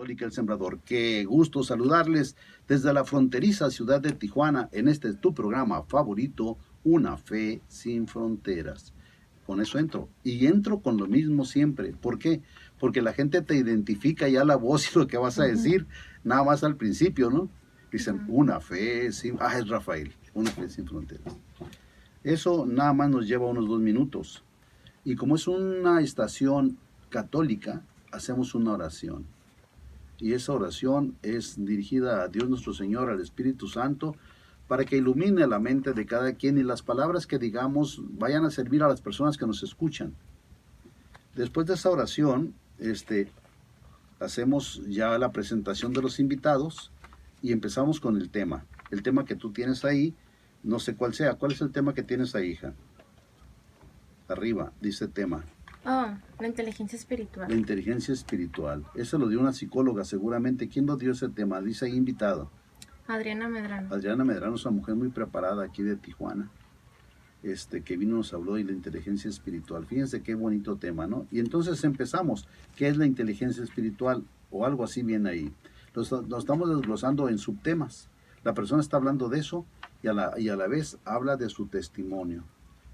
Católica El Sembrador. Qué gusto saludarles desde la fronteriza ciudad de Tijuana en este tu programa favorito, Una Fe Sin Fronteras. Con eso entro. Y entro con lo mismo siempre. ¿Por qué? Porque la gente te identifica ya la voz y lo que vas a decir, nada más al principio, ¿no? Dicen, una fe sin... Ah, es Rafael, Una Fe Sin Fronteras. Eso nada más nos lleva unos 2 minutos. Y como es una estación católica, hacemos una oración. Y esa oración es dirigida a Dios nuestro Señor, al Espíritu Santo, para que ilumine la mente de cada quien y las palabras que digamos vayan a servir a las personas que nos escuchan. Después de esa oración, hacemos ya la presentación de los invitados y empezamos con el tema. El tema que tú tienes ahí, no sé cuál sea. ¿Cuál es el tema que tienes ahí, hija? Arriba, dice tema. Oh, la inteligencia espiritual. La inteligencia espiritual. Eso lo dio una psicóloga seguramente. ¿Quién lo dio ese tema? Dice ahí invitado. Adriana Medrano. Adriana Medrano es una mujer muy preparada aquí de Tijuana. Que vino y nos habló de la inteligencia espiritual. Fíjense qué bonito tema, ¿no? Y entonces empezamos. ¿Qué es la inteligencia espiritual? O algo así viene ahí. Lo estamos desglosando en subtemas. La persona está hablando de eso y a la vez habla de su testimonio.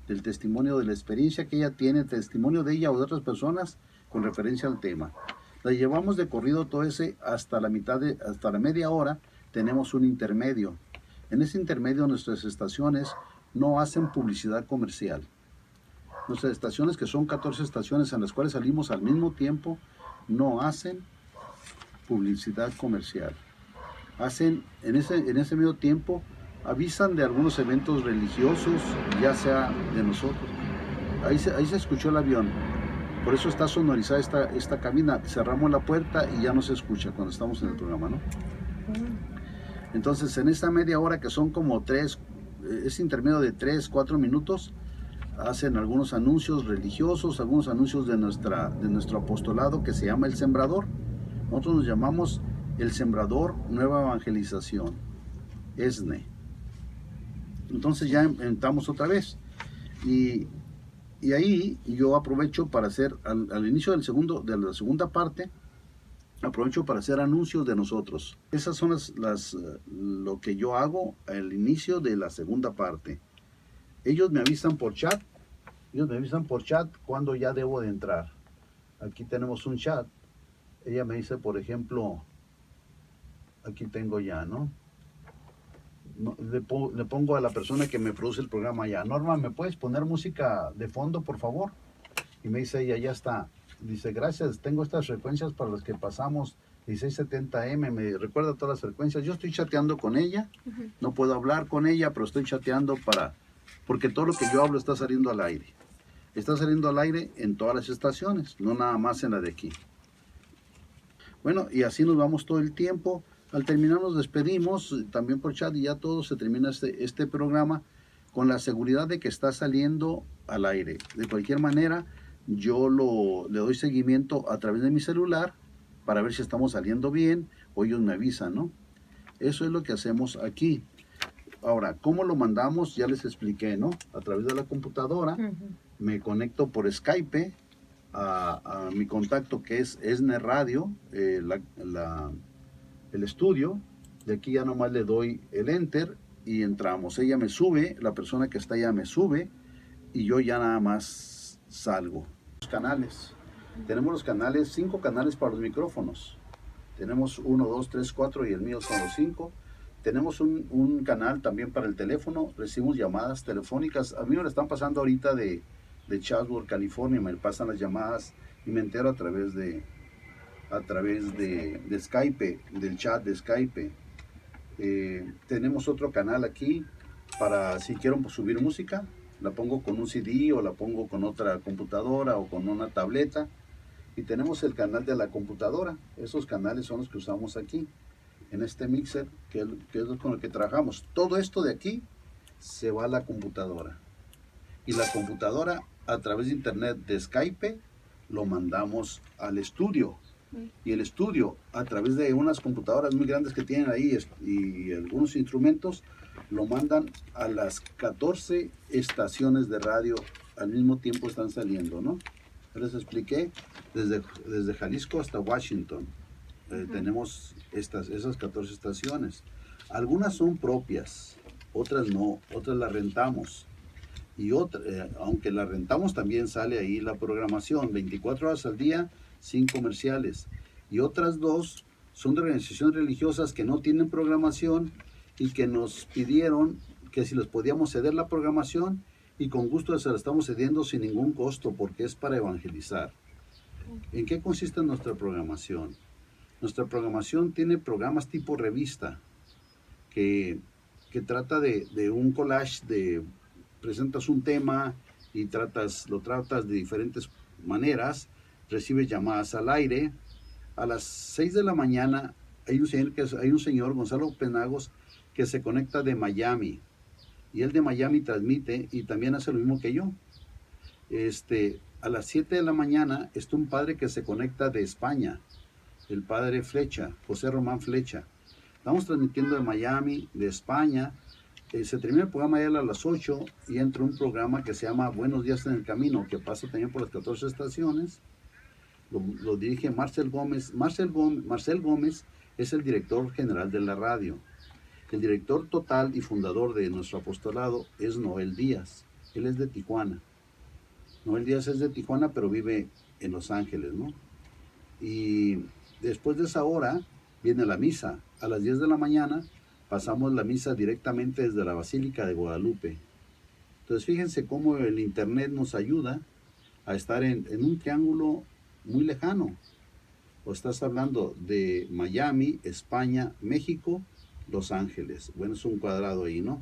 Del testimonio de la experiencia que ella tiene, testimonio de ella o de otras personas con referencia al tema. La llevamos de corrido todo ese hasta la media hora. Tenemos un intermedio. En ese intermedio nuestras estaciones no hacen publicidad comercial. Nuestras estaciones, que son 14 estaciones en las cuales salimos al mismo tiempo, no hacen publicidad comercial. Hacen en ese medio tiempo, avisan de algunos eventos religiosos, ya sea de nosotros. Ahí se escuchó el avión. Por eso está sonorizada esta cabina. Cerramos la puerta y ya no se escucha cuando estamos en el programa, ¿no? Entonces, en esta media hora, que son como es intermedio de 3-4 minutos, hacen algunos anuncios religiosos, algunos anuncios de nuestro apostolado que se llama El Sembrador. Nosotros nos llamamos El Sembrador Nueva Evangelización, ESNE. Entonces ya entramos otra vez. Y ahí yo aprovecho para hacer, al inicio de la segunda parte, aprovecho para hacer anuncios de nosotros. Esas son lo que yo hago al inicio de la segunda parte. Ellos me avisan por chat. Cuando ya debo de entrar. Aquí tenemos un chat. Ella me dice, por ejemplo, aquí tengo ya, ¿no? Le pongo a la persona que me produce el programa ya, Norma, ¿me puedes poner música de fondo, por favor? Y me dice ella, ya está. Dice, gracias, tengo estas frecuencias para las que pasamos 1670M, me recuerda todas las frecuencias. Yo estoy chateando con ella, no puedo hablar con ella, pero estoy chateando porque todo lo que yo hablo está saliendo al aire. Está saliendo al aire en todas las estaciones, no nada más en la de aquí. Bueno, y así nos vamos todo el tiempo. Al terminar nos despedimos también por chat y ya todo se termina este programa con la seguridad de que está saliendo al aire. De cualquier manera, yo le doy seguimiento a través de mi celular para ver si estamos saliendo bien o ellos me avisan, ¿no? Eso es lo que hacemos aquí. Ahora, ¿cómo lo mandamos? Ya les expliqué, ¿no? A través de la computadora, me conecto por Skype a mi contacto que es ESNE Radio, el estudio. De aquí ya nomás le doy el enter y entramos. Ella me sube, la persona que está allá me sube y yo ya nada más salgo. Los canales. Tenemos los canales, 5 canales para los micrófonos. Tenemos 1, 2, 3, 4 y el mío son los 5. Tenemos un canal también para el teléfono. Recibimos llamadas telefónicas. A mí me lo están pasando ahorita de Chatsworth, California. Me pasan las llamadas y me entero a través de Skype, del chat de Skype. Tenemos otro canal aquí para si quiero subir música. La pongo con un CD o la pongo con otra computadora o con una tableta. Y tenemos el canal de la computadora. Esos canales son los que usamos aquí, en este mixer, que es con el que trabajamos. Todo esto de aquí se va a la computadora. Y la computadora, a través de internet de Skype, lo mandamos al estudio. Y el estudio, a través de unas computadoras muy grandes que tienen ahí y algunos instrumentos, lo mandan a las 14 estaciones de radio al mismo tiempo están saliendo, ¿no? Les expliqué desde Jalisco hasta Washington. Tenemos esas 14 estaciones. Algunas son propias, otras no, otras las rentamos. Y aunque la rentamos, también sale ahí la programación, 24 horas al día, sin comerciales. Y otras dos son de organizaciones religiosas que no tienen programación y que nos pidieron que si les podíamos ceder la programación, y con gusto se la estamos cediendo sin ningún costo porque es para evangelizar. ¿En qué consiste nuestra programación? Nuestra programación tiene programas tipo revista que trata de un collage presentas un tema y lo tratas de diferentes maneras, recibes llamadas al aire. A las 6 de la mañana hay un señor, Gonzalo Penagos, que se conecta de Miami, y él de Miami transmite y también hace lo mismo que yo. A las 7 de la mañana está un padre que se conecta de España, el padre Flecha, José Román Flecha. Estamos transmitiendo de Miami, de España. Se termina el programa a las 8 y entra un programa que se llama Buenos Días en el Camino, que pasa también por las 14 estaciones. Lo dirige Marcel Gómez. Marcel Gómez es el director general de la radio. El director total y fundador de nuestro apostolado es Noel Díaz. Él es de Tijuana. Noel Díaz es de Tijuana, pero vive en Los Ángeles, ¿no? Y después de esa hora viene la misa. A las 10 de la mañana pasamos la misa directamente desde la Basílica de Guadalupe. Entonces fíjense cómo el internet nos ayuda a estar en un triángulo muy lejano. O estás hablando de Miami, España, México, Los Ángeles. Bueno, es un cuadrado ahí, ¿no?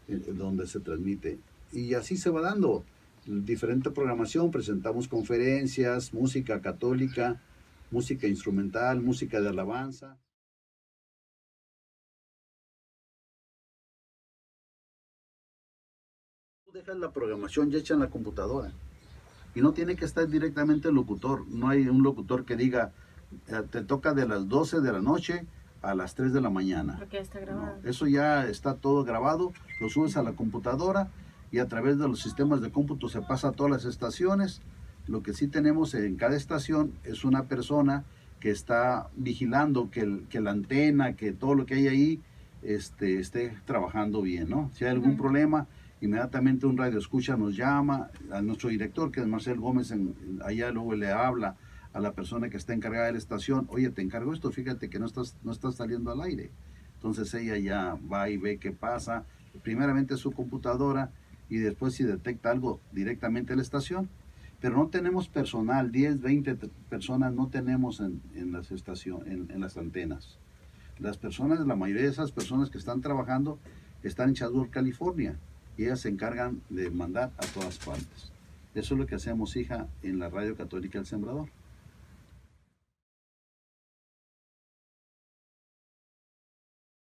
Donde se transmite. Y así se va dando. Diferente programación, presentamos conferencias, música católica, música instrumental, música de alabanza. Tú dejas la programación ya hecha en la computadora. Y no tiene que estar directamente el locutor. No hay un locutor que diga, te toca de las 12 de la noche a las 3 de la mañana. Porque está grabado. No, eso ya está todo grabado, lo subes a la computadora y a través de los sistemas de cómputo se pasa a todas las estaciones. Lo que sí tenemos en cada estación es una persona que está vigilando que la antena, que todo lo que hay ahí esté trabajando bien, ¿no? Si hay algún problema, inmediatamente un radio escucha nos llama, a nuestro director, que es Marcel Gómez, allá luego le habla a la persona que está encargada de la estación, oye, te encargo esto, fíjate que no estás saliendo al aire. Entonces ella ya va y ve qué pasa, primeramente su computadora, y después si detecta algo directamente a la estación. Pero no tenemos personal, 10, 20 personas no tenemos en las estaciones, en las antenas. Las personas, la mayoría de esas personas que están trabajando están en Chatsworth, California, y ellas se encargan de mandar a todas partes. Eso es lo que hacemos, hija, en la Radio Católica El Sembrador.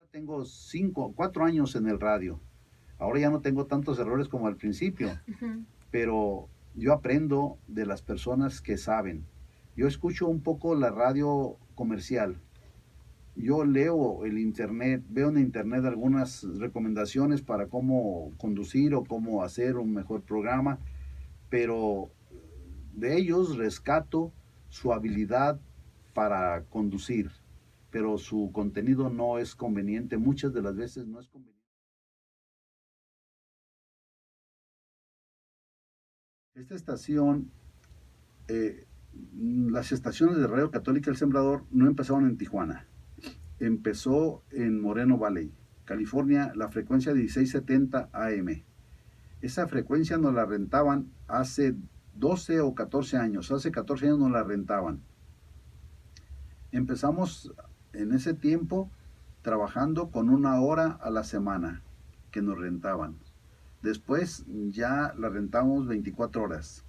Tengo 4 años en el radio. Ahora ya no tengo tantos errores como al principio, pero yo aprendo de las personas que saben. Yo escucho un poco la radio comercial. Yo leo el internet, veo en internet algunas recomendaciones para cómo conducir o cómo hacer un mejor programa, pero de ellos rescato su habilidad para conducir, pero su contenido no es conveniente, muchas de las veces no es conveniente. Esta estación, las estaciones de Radio Católica El Sembrador no empezaron en Tijuana. Empezó en Moreno Valley, California, la frecuencia 1670 AM. Esa frecuencia nos la rentaban hace 12 o 14 años. Hace 14 años nos la rentaban. Empezamos en ese tiempo trabajando con 1 hora a la semana que nos rentaban. Después ya la rentamos 24 horas.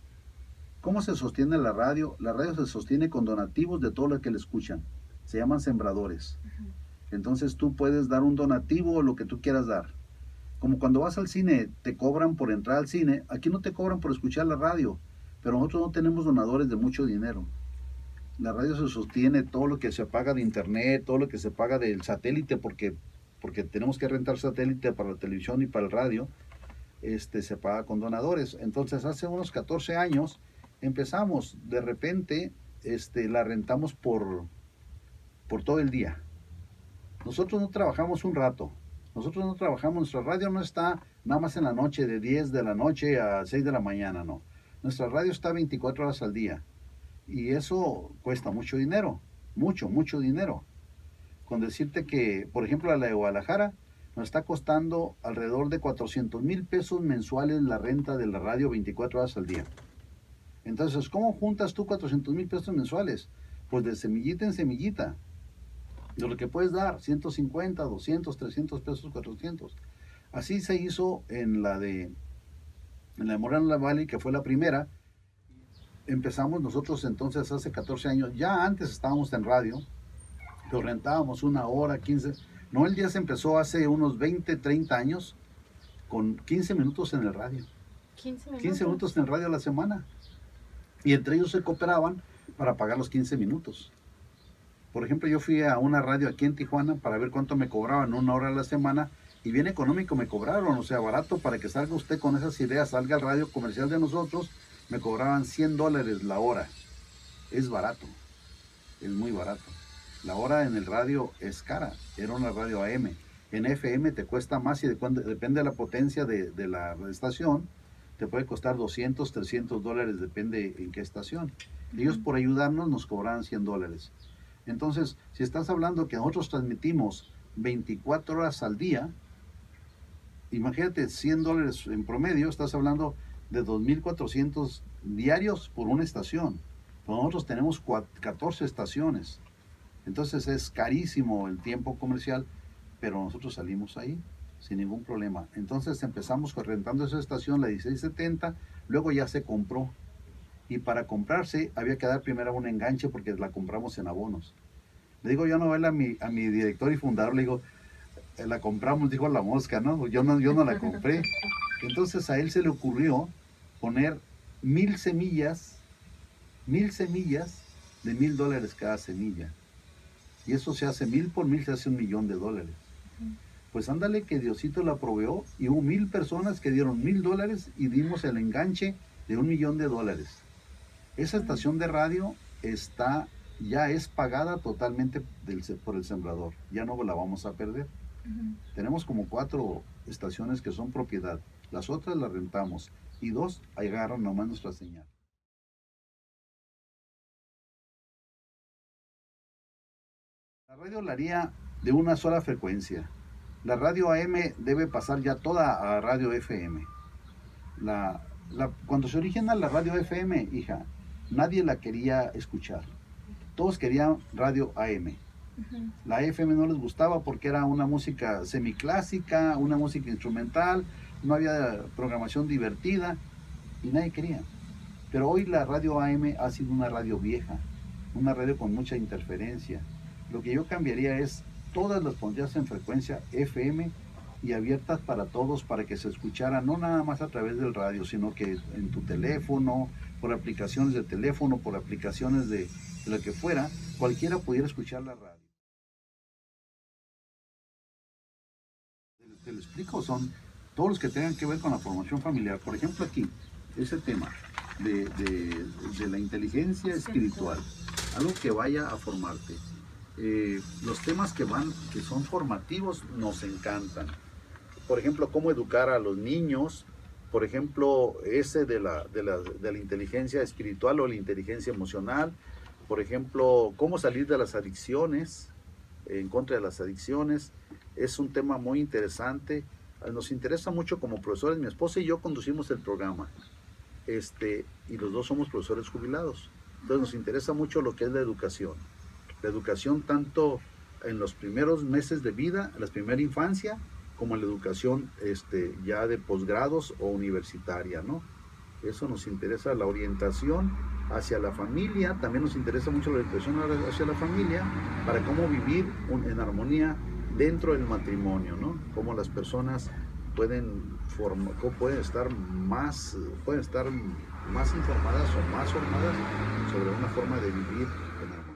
¿Cómo se sostiene la radio? La radio se sostiene con donativos de todo lo que le escuchan. Se llaman sembradores. Entonces tú puedes dar un donativo o lo que tú quieras dar. Como cuando vas al cine, te cobran por entrar al cine. Aquí no te cobran por escuchar la radio, pero nosotros no tenemos donadores de mucho dinero. La radio se sostiene todo lo que se paga de internet, todo lo que se paga del satélite, porque tenemos que rentar satélite para la televisión y para el radio, se paga con donadores. Entonces hace unos 14 años empezamos, de repente la rentamos por por todo el día. Nosotros no trabajamos un rato. Nosotros no trabajamos, nuestra radio no está nada más en la noche, de 10 de la noche a 6 de la mañana, no. Nuestra radio está 24 horas al día. Y eso cuesta mucho dinero, mucho, mucho dinero. Con decirte que, por ejemplo, a la de Guadalajara nos está costando alrededor de 400,000 pesos mensuales la renta de la radio 24 horas al día. Entonces, ¿cómo juntas tú 400,000 pesos mensuales? Pues de semillita en semillita. De lo que puedes dar, 150, 200, 300 pesos, 400. Así se hizo en la de Moreno Valley, que fue la primera. Empezamos nosotros entonces hace 14 años. Ya antes estábamos en radio, pero rentábamos una hora, 15. No, el día se empezó hace unos 20, 30 años con 15 minutos en el radio. 15 minutos. 15 minutos en el radio a la semana. Y entre ellos se cooperaban para pagar los 15 minutos. Por ejemplo, yo fui a una radio aquí en Tijuana para ver cuánto me cobraban una hora a la semana y bien económico me cobraron, o sea, barato para que salga usted con esas ideas, salga al radio comercial de nosotros, me cobraban $100 la hora. Es barato, es muy barato. La hora en el radio es cara, era una radio AM. En FM te cuesta más y depende de la potencia de la estación, te puede costar 200, $300, depende en qué estación. Ellos por ayudarnos nos cobraban $100. Entonces, si estás hablando que nosotros transmitimos 24 horas al día, imagínate $100 en promedio, estás hablando de 2,400 diarios por una estación. Pero nosotros tenemos 14 estaciones. Entonces es carísimo el tiempo comercial, pero nosotros salimos ahí sin ningún problema. Entonces empezamos rentando esa estación, la 1670, luego ya se compró. Y para comprarse había que dar primero un enganche porque la compramos en abonos. Le digo yo a mi director y fundador, le digo, la compramos, dijo la mosca, ¿no? Yo no la compré. Entonces a él se le ocurrió poner 1,000 semillas de $1,000 cada semilla. Y eso se hace 1,000 por 1,000, se hace $1,000,000. Pues ándale que Diosito la proveó y hubo 1,000 personas que dieron $1,000 y dimos el enganche de $1,000,000. Esa estación de radio ya es pagada totalmente por el sembrador. Ya no la vamos a perder. Tenemos como 4 estaciones que son propiedad. Las otras las rentamos. Y 2 agarran nomás nuestra señal. La radio la haría de una sola frecuencia. La radio AM debe pasar ya toda a radio FM. Cuando se origina la radio FM, hija, nadie la quería escuchar. Todos querían radio AM. La FM no les gustaba porque era una música semiclásica, una música instrumental, no había programación divertida y nadie quería. Pero hoy la radio AM ha sido una radio vieja, una radio con mucha interferencia. Lo que yo cambiaría es todas las pondrías en frecuencia FM y abiertas para todos, para que se escuchara no nada más a través del radio, sino que en tu teléfono, por aplicaciones de teléfono, por aplicaciones de lo que fuera, cualquiera pudiera escuchar la radio. Te lo explico, son todos los que tengan que ver con la formación familiar. Por ejemplo, aquí, ese tema de la inteligencia espiritual, algo que vaya a formarte. Los temas que son formativos nos encantan. Por ejemplo, cómo educar a los niños. Por ejemplo, ese de la inteligencia espiritual o la inteligencia emocional. Por ejemplo, cómo salir de las adicciones, en contra de las adicciones. Es un tema muy interesante. Nos interesa mucho como profesores. Mi esposa y yo conducimos el programa. Y los dos somos profesores jubilados. Entonces nos interesa mucho lo que es la educación. La educación tanto en los primeros meses de vida, en la primera infancia, como en la educación ya de posgrados o universitaria, ¿no? Eso nos interesa, la orientación hacia la familia, también nos interesa mucho la orientación hacia la familia, para cómo vivir en armonía dentro del matrimonio, ¿no? Cómo las personas pueden estar más informadas o más formadas sobre una forma de vivir en armonía.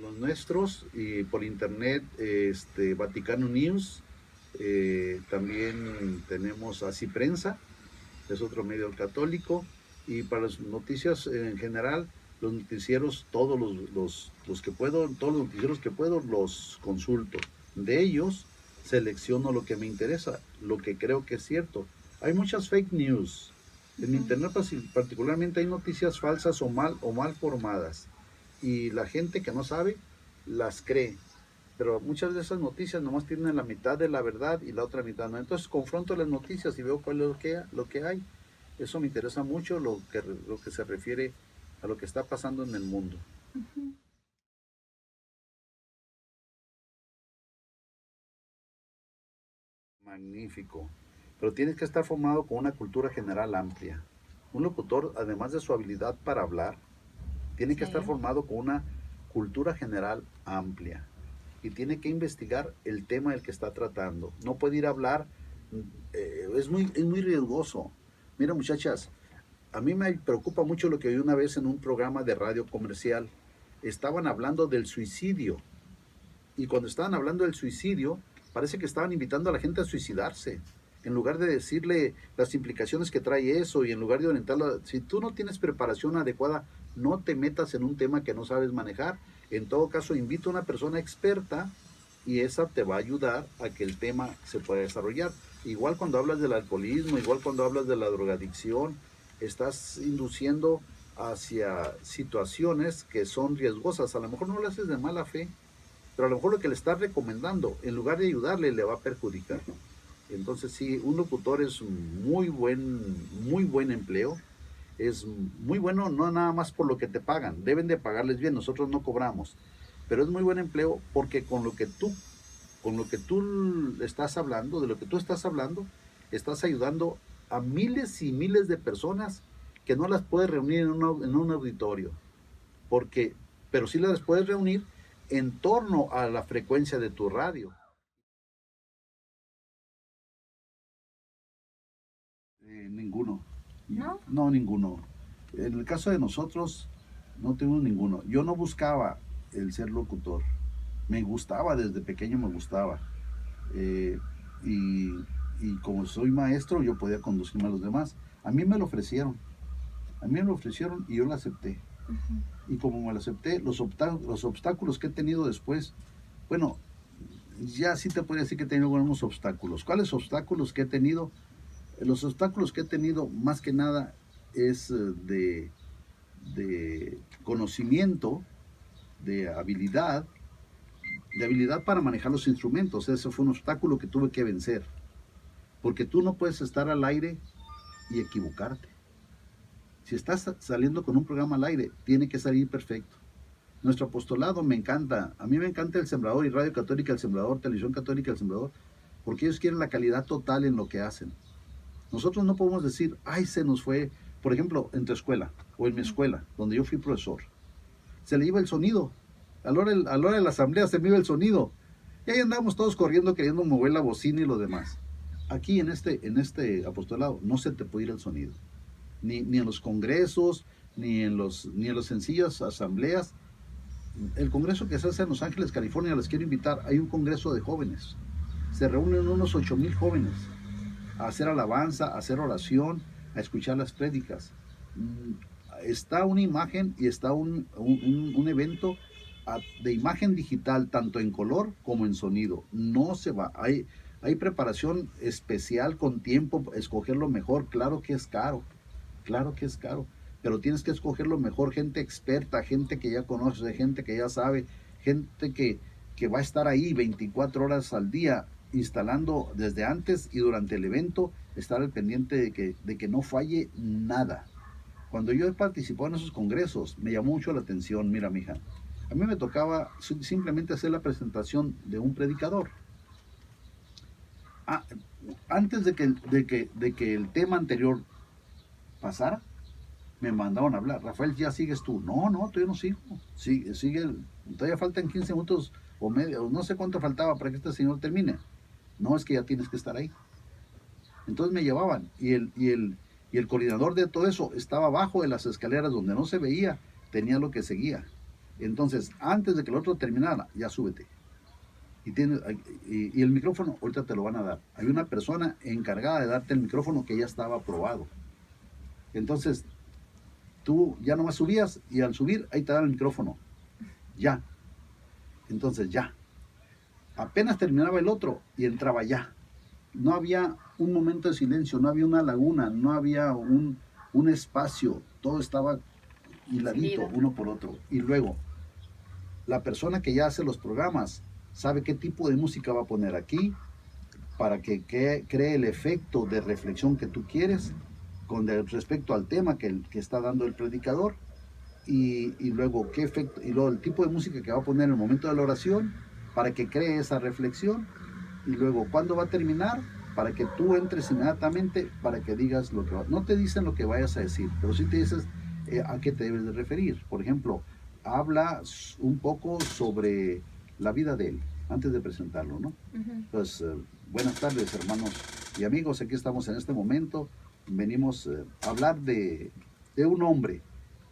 Los nuestros, y por internet, Vaticano News, también tenemos Así Prensa, es otro medio católico, Y para las noticias en general, los noticieros, todos los que puedo, todos los noticieros que puedo, los consulto. De ellos, selecciono lo que me interesa, lo que creo que es cierto. Hay muchas fake news. En internet particularmente hay noticias falsas o mal formadas. Y la gente que no sabe, las cree. Pero muchas de esas noticias nomás tienen la mitad de la verdad y la otra mitad no. Entonces confronto las noticias y veo cuál es lo que hay. Eso me interesa mucho lo que se refiere a lo que está pasando en el mundo. Magnífico. Pero tienes que estar formado con una cultura general amplia. Un locutor, además de su habilidad para hablar, tiene que estar Sí. formado con una cultura general amplia. Y tiene que investigar el tema del que está tratando. No puede ir a hablar, es muy riesgoso. Mira, muchachas, a mí me preocupa mucho lo que vi una vez en un programa de radio comercial. Estaban hablando del suicidio. Y cuando estaban hablando del suicidio, parece que estaban invitando a la gente a suicidarse. En lugar de decirle las implicaciones que trae eso y en lugar de orientarla, si tú no tienes preparación adecuada, no te metas en un tema que no sabes manejar. En todo caso, invita a una persona experta y esa te va a ayudar a que el tema se pueda desarrollar. Igual cuando hablas del alcoholismo, igual cuando hablas de la drogadicción, estás induciendo hacia situaciones que son riesgosas. A lo mejor no lo haces de mala fe, pero a lo mejor lo que le estás recomendando, en lugar de ayudarle, le va a perjudicar. Entonces sí, un locutor es muy buen empleo. Es muy bueno no nada más por lo que te pagan, deben de pagarles bien, nosotros no cobramos, pero es muy buen empleo porque con lo que tú estás hablando, de lo que tú estás hablando, estás ayudando a miles y miles de personas que no las puedes reunir en un auditorio, porque, pero sí las puedes reunir en torno a la frecuencia de tu radio. Ninguno. ¿No? No, ninguno. En el caso de nosotros, no tuvimos ninguno. Yo no buscaba el ser locutor. Me gustaba, desde pequeño me gustaba. Eh, y, y como soy maestro, yo podía conducirme a los demás. A mí me lo ofrecieron. A mí me lo ofrecieron y yo lo acepté. Y como me lo acepté, los obstáculos que he tenido después, bueno, ya sí te podría decir que he tenido algunos obstáculos. ¿Cuáles obstáculos que he tenido? Los obstáculos que he tenido más que nada es de conocimiento, de habilidad para manejar los instrumentos. Ese fue un obstáculo que tuve que vencer. Porque tú no puedes estar al aire y equivocarte. Si estás saliendo con un programa al aire, tiene que salir perfecto. Nuestro apostolado me encanta. A mí me encanta El Sembrador y Radio Católica El Sembrador, Televisión Católica El Sembrador, porque ellos quieren la calidad total en lo que hacen. Nosotros no podemos decir, ay, se nos fue, por ejemplo, en tu escuela o en mi escuela, donde yo fui profesor. Se le iba el sonido. A la hora de la asamblea se me iba el sonido. Y ahí andamos todos corriendo queriendo mover la bocina y lo demás. Aquí en este apostolado no se te puede ir el sonido. Ni en los congresos, ni en los sencillas asambleas. El congreso que se hace en Los Ángeles, California, les quiero invitar. Hay un congreso de jóvenes. Se reúnen unos 8,000 jóvenes a hacer alabanza, a hacer oración, a escuchar las prédicas. Está una imagen y está un evento de imagen digital, tanto en color como en sonido. No se va. Hay preparación especial con tiempo, escoger lo mejor. Claro que es caro, pero tienes que escoger lo mejor, gente experta, gente que ya conoce, gente que ya sabe, gente que va a estar ahí 24 horas al día instalando desde antes y durante el evento, estar al pendiente de que no falle nada. Cuando yo he participado en esos congresos, me llamó mucho la atención, mira, mija, a mí me tocaba simplemente hacer la presentación de un predicador. Ah, antes de que el tema anterior pasara, me mandaron a hablar. Rafael, ya sigues tú. No, todavía no sigo. Sigue, todavía faltan 15 minutos o medio, no sé cuánto faltaba para que este señor termine. No, es que ya tienes que estar ahí. Entonces me llevaban y el coordinador de todo eso estaba abajo de las escaleras donde no se veía, tenía lo que seguía. Entonces, antes de que el otro terminara, ya súbete. Y el micrófono, ahorita te lo van a dar. Hay una persona encargada de darte el micrófono que ya estaba aprobado. Entonces, tú ya nomás subías y al subir ahí te daban el micrófono. Ya. Entonces ya. Apenas terminaba el otro y entraba ya. No había un momento de silencio, no había una laguna, no había un espacio. Todo estaba hiladito uno por otro. Y luego, la persona que ya hace los programas sabe qué tipo de música va a poner aquí para que cree el efecto de reflexión que tú quieres con respecto al tema que está dando el predicador y luego qué efecto y luego el tipo de música que va a poner en el momento de la oración para que cree esa reflexión y luego cuándo va a terminar para que tú entres inmediatamente para que digas lo que va. No te dicen lo que vayas a decir, pero sí te dices a qué te debes de referir. Por ejemplo, habla un poco sobre la vida de él antes de presentarlo, ¿no? Pues buenas tardes, hermanos y amigos, aquí estamos en este momento. Venimos a hablar de un hombre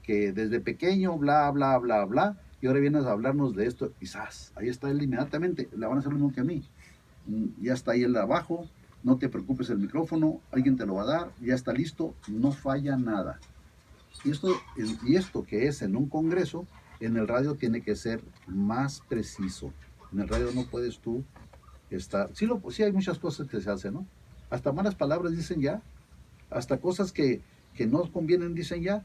que desde pequeño bla, bla, bla, bla, y ahora vienes a hablarnos de esto, quizás, ahí está él inmediatamente, le van a hacer lo mismo que a mí. Ya está ahí él abajo, no te preocupes el micrófono, alguien te lo va a dar, ya está listo, no falla nada. Y esto que es en un congreso, en el radio tiene que ser más preciso. En el radio no puedes tú estar, sí hay muchas cosas que se hacen, ¿no? Hasta malas palabras dicen ya, hasta cosas que no convienen dicen ya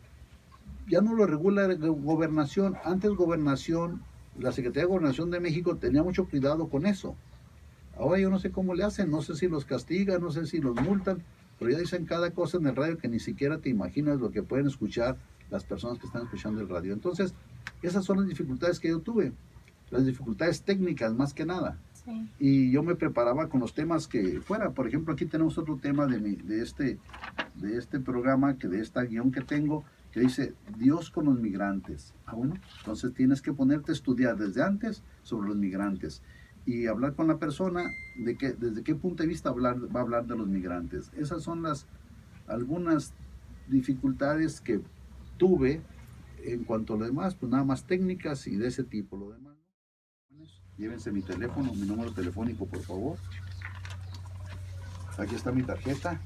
no lo regula la gobernación. Antes gobernación, la Secretaría de Gobernación de México tenía mucho cuidado con eso. Ahora yo no sé cómo le hacen, no sé si los castigan, no sé si los multan, pero ya dicen cada cosa en el radio que ni siquiera te imaginas lo que pueden escuchar las personas que están escuchando el radio. Entonces, esas son las dificultades que yo tuve, las dificultades técnicas más que nada. Sí. Y yo me preparaba con los temas que fuera. Por ejemplo, aquí tenemos otro tema de este programa, de esta guión que tengo, que dice Dios con los migrantes. Bueno, entonces tienes que ponerte a estudiar desde antes sobre los migrantes y hablar con la persona desde qué punto de vista va a hablar de los migrantes. Esas son algunas dificultades que tuve. En cuanto a lo demás, pues nada más técnicas y de ese tipo. Lo demás, llévense mi teléfono, mi número telefónico, por favor. Aquí está mi tarjeta.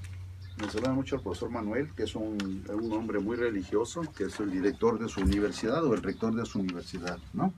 Me saluda mucho al profesor Manuel, que es un hombre muy religioso, que es el director de su universidad o el rector de su universidad, ¿no?